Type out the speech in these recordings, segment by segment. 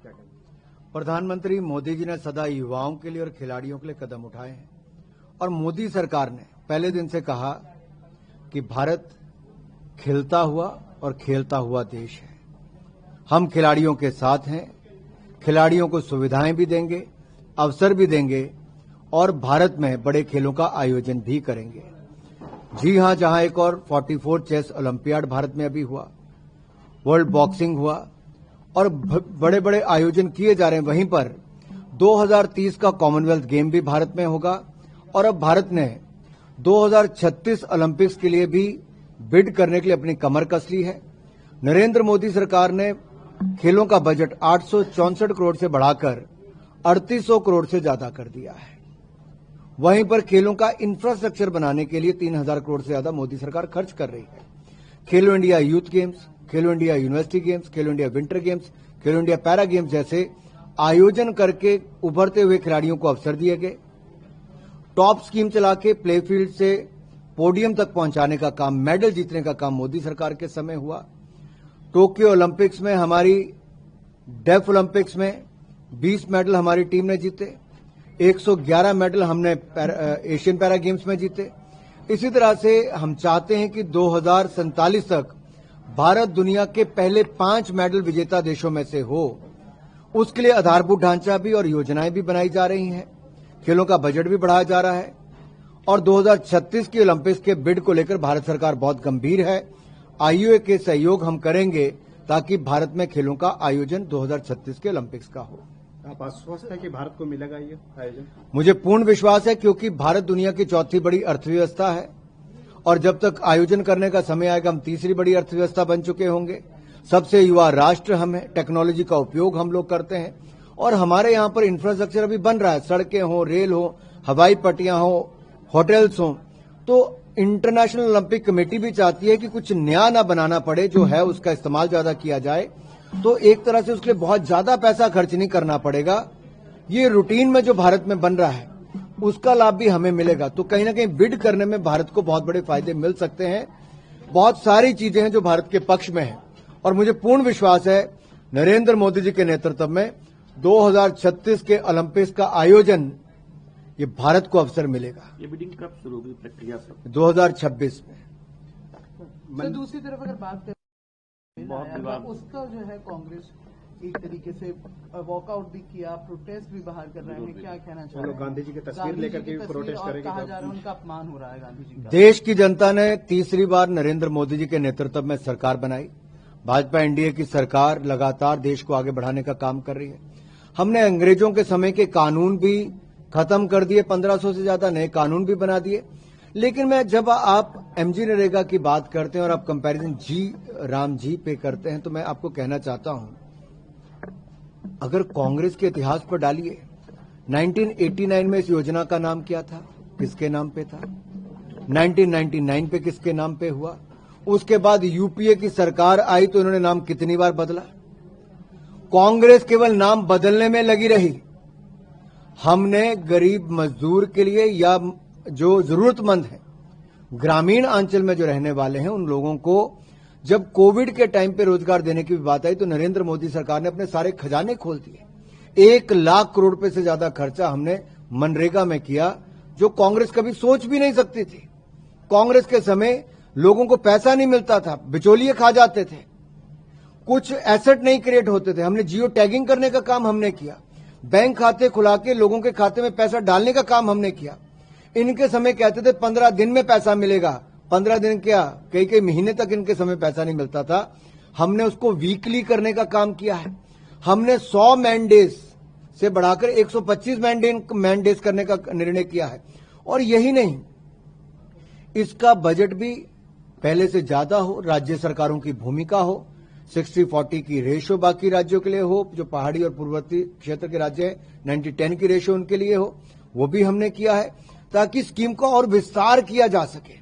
आप क्या कहेंगे? प्रधानमंत्री मोदी जी ने सदा युवाओं के लिए और खिलाड़ियों के लिए कदम उठाए हैं और मोदी सरकार ने पहले दिन से कहा कि भारत खिलता हुआ और खेलता हुआ देश है। हम खिलाड़ियों के साथ हैं, खिलाड़ियों को सुविधाएं भी देंगे, अवसर भी देंगे और भारत में बड़े खेलों का आयोजन भी करेंगे। जी हां, जहां एक और 44 चेस ओलंपियाड भारत में अभी हुआ, वर्ल्ड बॉक्सिंग हुआ और बड़े बड़े आयोजन किए जा रहे हैं, वहीं पर 2030 का कॉमनवेल्थ गेम भी भारत में होगा और अब भारत ने 2036 ओलंपिक्स के लिए भी बिड करने के लिए अपनी कमर कस ली है। नरेंद्र मोदी सरकार ने खेलों का बजट 864 करोड़ से बढ़ाकर 3800 करोड़ से ज्यादा कर दिया है। वहीं पर खेलों का इंफ्रास्ट्रक्चर बनाने के लिए 3000 करोड़ से ज्यादा मोदी सरकार खर्च कर रही है। खेलो इंडिया यूथ गेम्स, खेलो इंडिया यूनिवर्सिटी गेम्स, खेलो इंडिया विंटर गेम्स, खेलो इंडिया पैरा गेम्स जैसे आयोजन करके उभरते हुए खिलाड़ियों को अवसर दिए गए। टॉप स्कीम चला के प्ले फील्ड से पोडियम तक पहुंचाने का काम, मेडल जीतने का काम मोदी सरकार के समय हुआ। टोक्यो ओलंपिक्स में, हमारी डेफ ओलंपिक्स में 20 मेडल हमारी टीम ने जीते, 111 मेडल हमने एशियन पैरा गेम्स में जीते। इसी तरह से हम चाहते हैं कि 2047 तक भारत दुनिया के पहले 5 मेडल विजेता देशों में से हो। उसके लिए आधारभूत ढांचा भी और योजनाएं भी बनाई जा रही हैं, खेलों का बजट भी बढ़ाया जा रहा है और 2036 के ओलंपिक्स के बिड को लेकर भारत सरकार बहुत गंभीर है। आईओए के सहयोग हम करेंगे ताकि भारत में खेलों का आयोजन 2036 के ओलंपिक्स का हो। आप आश्वस्त है कि भारत को मिलेगा ये आयोजन? मुझे पूर्ण विश्वास है, क्योंकि भारत दुनिया की चौथी बड़ी अर्थव्यवस्था है और जब तक आयोजन करने का समय आएगा हम तीसरी बड़ी अर्थव्यवस्था बन चुके होंगे। सबसे युवा राष्ट्र हम हैं, टेक्नोलॉजी का उपयोग हम लोग करते हैं और हमारे यहां पर इंफ्रास्ट्रक्चर अभी बन रहा है, सड़कें हो, रेल हो, हवाई पट्टियां हो, होटल्स हो। तो इंटरनेशनल ओलंपिक कमेटी भी चाहती है कि कुछ नया ना बनाना पड़े, जो है उसका इस्तेमाल ज्यादा किया जाए। तो एक तरह से उसके लिए बहुत ज्यादा पैसा खर्च नहीं करना पड़ेगा। ये रूटीन में जो भारत में बन रहा है उसका लाभ भी हमें मिलेगा। तो कहीं ना कहीं बिड करने में भारत को बहुत बड़े फायदे मिल सकते हैं। बहुत सारी चीजें हैं जो भारत के पक्ष में है और मुझे पूर्ण विश्वास है नरेंद्र मोदी जी के नेतृत्व में 2036 के ओलंपिक्स का आयोजन ये भारत को अवसर मिलेगा। ये बिडिंग कब शुरू होगी प्रक्रिया सब? 2026 में। तो दूसरी तरफ अगर बात करें उसका जो है कांग्रेस एक तरीके से वॉकआउट भी किया, प्रोटेस्ट भी बाहर कर रहे हैं, क्या कहना चाह रहे हैं? गांधी जी की तस्वीर लेकर के प्रोटेस्ट करेंगे, कहा जा रहा है उनका अपमान हो रहा है गांधी जी का। देश की जनता ने तीसरी बार नरेंद्र मोदी जी के नेतृत्व में सरकार बनाई। भाजपा एनडीए की सरकार लगातार देश को आगे बढ़ाने का काम कर रही है। हमने अंग्रेजों के समय के कानून भी खत्म कर दिए, 1500 से ज्यादा नए कानून भी बना दिए। लेकिन मैं जब आप एमजी नरेगा की बात करते हैं और आप कंपैरिजन जी राम जी पे करते हैं तो मैं आपको कहना चाहता हूं, अगर कांग्रेस के इतिहास पर डालिए 1989 में इस योजना का नाम क्या था, किसके नाम पे था, 1999 पे किसके नाम पे हुआ, उसके बाद यूपीए की सरकार आई तो इन्होंने नाम कितनी बार बदला। कांग्रेस केवल नाम बदलने में लगी रही। हमने गरीब मजदूर के लिए या जो जरूरतमंद है, ग्रामीण अंचल में जो रहने वाले हैं, उन लोगों को जब कोविड के टाइम पे रोजगार देने की बात आई तो नरेंद्र मोदी सरकार ने अपने सारे खजाने खोल दिए। 1 लाख करोड़ रुपए से ज्यादा खर्चा हमने मनरेगा में किया, जो कांग्रेस कभी सोच भी नहीं सकती थी। कांग्रेस के समय लोगों को पैसा नहीं मिलता था, बिचौलिए खा जाते थे, कुछ एसेट नहीं क्रिएट होते थे। हमने जियो टैगिंग करने का काम हमने किया, बैंक खाते खुला के लोगों के खाते में पैसा डालने का काम हमने किया। इनके समय कहते थे 15 दिन में पैसा मिलेगा, 15 दिन क्या, कई महीने तक इनके समय पैसा नहीं मिलता था। हमने उसको वीकली करने का काम किया है। हमने 100 मैंडेज से बढ़ाकर 125 मैंडेज करने का निर्णय किया है। और यही नहीं, इसका बजट भी पहले से ज्यादा हो, राज्य सरकारों की भूमिका हो, 60-40 की रेशो बाकी राज्यों के लिए हो, जो पहाड़ी और पूर्ववर्ती क्षेत्र के राज्य है 90-10 की रेशो उनके लिए हो, वो भी हमने किया है ताकि स्कीम का और विस्तार किया जा सके,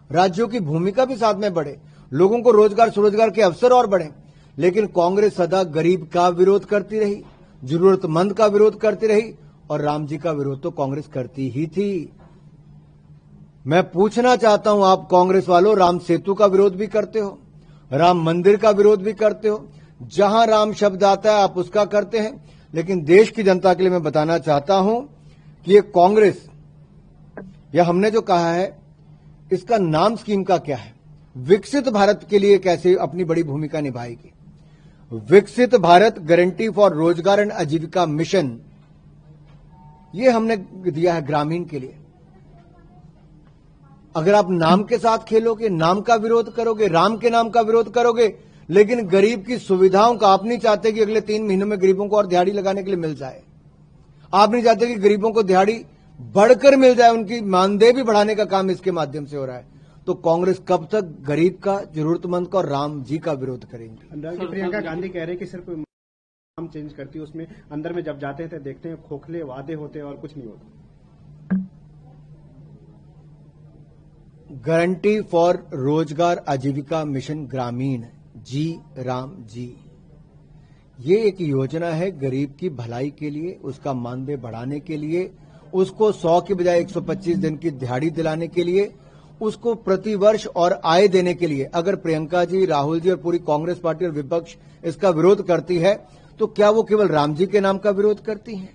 राज्यों की भूमिका भी साथ में बढ़े, लोगों को रोजगार स्वरोजगार के अवसर और बढ़े। लेकिन कांग्रेस सदा गरीब का विरोध करती रही, जरूरतमंद का विरोध करती रही और राम जी का विरोध तो कांग्रेस करती ही थी। मैं पूछना चाहता हूं, आप कांग्रेस वालों राम सेतु का विरोध भी करते हो, राम मंदिर का विरोध भी करते हो, जहां राम शब्द आता है आप उसका करते हैं। लेकिन देश की जनता के लिए मैं बताना चाहता हूं कि ये कांग्रेस, या हमने जो कहा है, इसका नाम स्कीम का क्या है, विकसित भारत के लिए कैसे अपनी बड़ी भूमिका निभाएगी। विकसित भारत गारंटी फॉर रोजगार एंड आजीविका मिशन, ये हमने दिया है ग्रामीण के लिए। अगर आप नाम के साथ खेलोगे, नाम का विरोध करोगे, राम के नाम का विरोध करोगे, लेकिन गरीब की सुविधाओं का आप नहीं चाहते कि अगले 3 महीनों में गरीबों को और दिहाड़ी लगाने के लिए मिल जाए। आप नहीं चाहते कि गरीबों को दिहाड़ी बढ़कर मिल जाए, उनकी मानदेय भी बढ़ाने का काम इसके माध्यम से हो रहा है। तो कांग्रेस कब तक गरीब का, जरूरतमंद का और राम जी का विरोध करेंगे। अनुराग जी, प्रियंका गांधी कह रहे हैं कि सिर्फ नाम चेंज करती है, उसमें अंदर में जब जाते हैं तो देखते हैं खोखले वादे होते हैं और कुछ नहीं होता। गारंटी फॉर रोजगार आजीविका मिशन ग्रामीण, जी राम जी, ये एक योजना है गरीब की भलाई के लिए, उसका मानदेय बढ़ाने के लिए, उसको 100 की बजाय 125 दिन की दिहाड़ी दिलाने के लिए, उसको प्रतिवर्ष और आय देने के लिए। अगर प्रियंका जी, राहुल जी और पूरी कांग्रेस पार्टी और विपक्ष इसका विरोध करती है, तो क्या वो केवल राम जी के नाम का विरोध करती हैं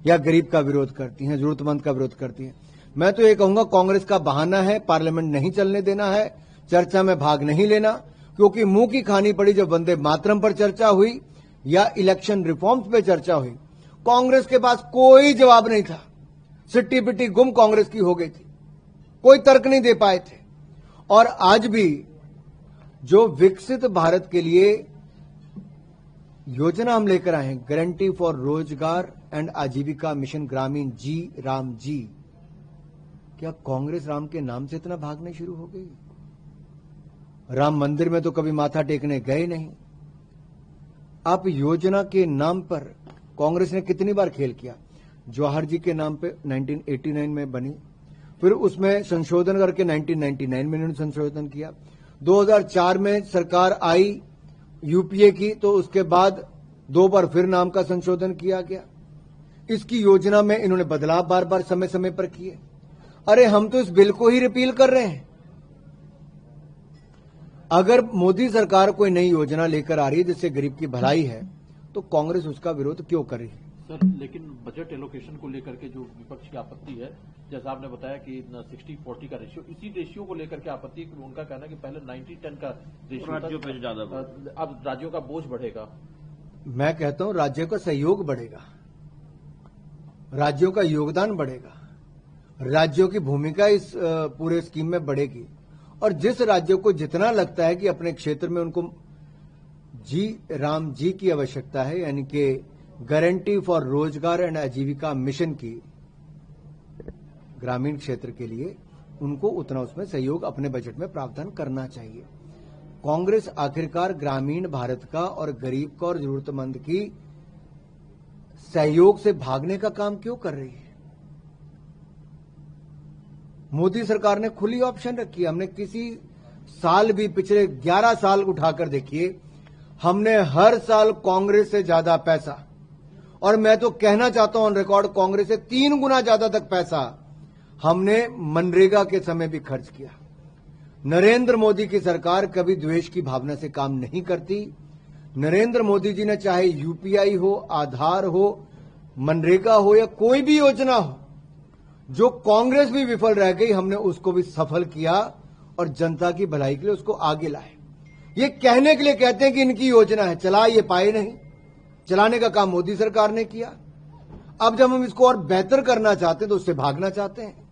या गरीब का विरोध करती हैं, जरूरतमंद का विरोध करती हैं? मैं तो ये कहूंगा कांग्रेस का बहाना है, पार्लियामेंट नहीं चलने देना है, चर्चा में भाग नहीं लेना, क्योंकि मुंह की खानी पड़ी जब वंदे मातरम पर चर्चा हुई या इलेक्शन रिफॉर्म्स पे चर्चा हुई। कांग्रेस के पास कोई जवाब नहीं था, सिट्टी पिट्टी गुम कांग्रेस की हो गई थी, कोई तर्क नहीं दे पाए थे। और आज भी जो विकसित भारत के लिए योजना हम लेकर आए हैं, गारंटी फॉर रोजगार एंड आजीविका मिशन ग्रामीण, जी राम जी, क्या कांग्रेस राम के नाम से इतना भागने शुरू हो गई? राम मंदिर में तो कभी माथा टेकने गए नहीं। आप योजना के नाम पर कांग्रेस ने कितनी बार खेल किया। जवाहर जी के नाम पे 1989 में बनी, फिर उसमें संशोधन करके 1999 में इन्होंने संशोधन किया। 2004 में सरकार आई यूपीए की, तो उसके बाद 2 बार फिर नाम का संशोधन किया गया। इसकी योजना में इन्होंने बदलाव बार बार समय समय पर किए। अरे हम तो इस बिल को ही रिपील कर रहे हैं। अगर मोदी सरकार कोई नई योजना लेकर आ रही है जिससे गरीब की भलाई है, तो कांग्रेस उसका विरोध क्यों कर रही है? सर, लेकिन बजट एलोकेशन को लेकर के जो विपक्ष की आपत्ति है, जैसा आपने बताया कि 60-40 का रेशियो, इसी रेशियो को लेकर के आपत्ति है कि उनका कहना है कि पहले 90-10 का रेशियो राज्यों पे ज्यादा, अब राज्यों का बोझ बढ़ेगा। मैं कहता हूं राज्यों का सहयोग बढ़ेगा, राज्यों का योगदान बढ़ेगा, राज्यों की भूमिका इस पूरे स्कीम में बढ़ेगी। और जिस राज्यों को जितना लगता है कि अपने क्षेत्र में उनको जी राम जी की आवश्यकता है, यानी कि गारंटी फॉर रोजगार एंड आजीविका मिशन की ग्रामीण क्षेत्र के लिए, उनको उतना उसमें सहयोग अपने बजट में प्रावधान करना चाहिए। कांग्रेस आखिरकार ग्रामीण भारत का और गरीब का और जरूरतमंद की सहयोग से भागने का काम क्यों कर रही है? मोदी सरकार ने खुली ऑप्शन रखी है। हमने किसी साल भी, पिछले 11 साल उठाकर देखिए, हमने हर साल कांग्रेस से ज्यादा पैसा, और मैं तो कहना चाहता हूं ऑन रिकॉर्ड, कांग्रेस से 3 गुना ज्यादा तक पैसा हमने मनरेगा के समय भी खर्च किया। नरेंद्र मोदी की सरकार कभी द्वेष की भावना से काम नहीं करती। नरेंद्र मोदी जी ने चाहे यूपीआई हो, आधार हो, मनरेगा हो या कोई भी योजना हो, जो कांग्रेस भी विफल रह गई, हमने उसको भी सफल किया और जनता की भलाई के लिए उसको आगे लाए। ये कहने के लिए कहते हैं कि इनकी योजना है, चला ये पाए नहीं, चलाने का काम मोदी सरकार ने किया। अब जब हम इसको और बेहतर करना चाहते हैं तो उससे भागना चाहते हैं।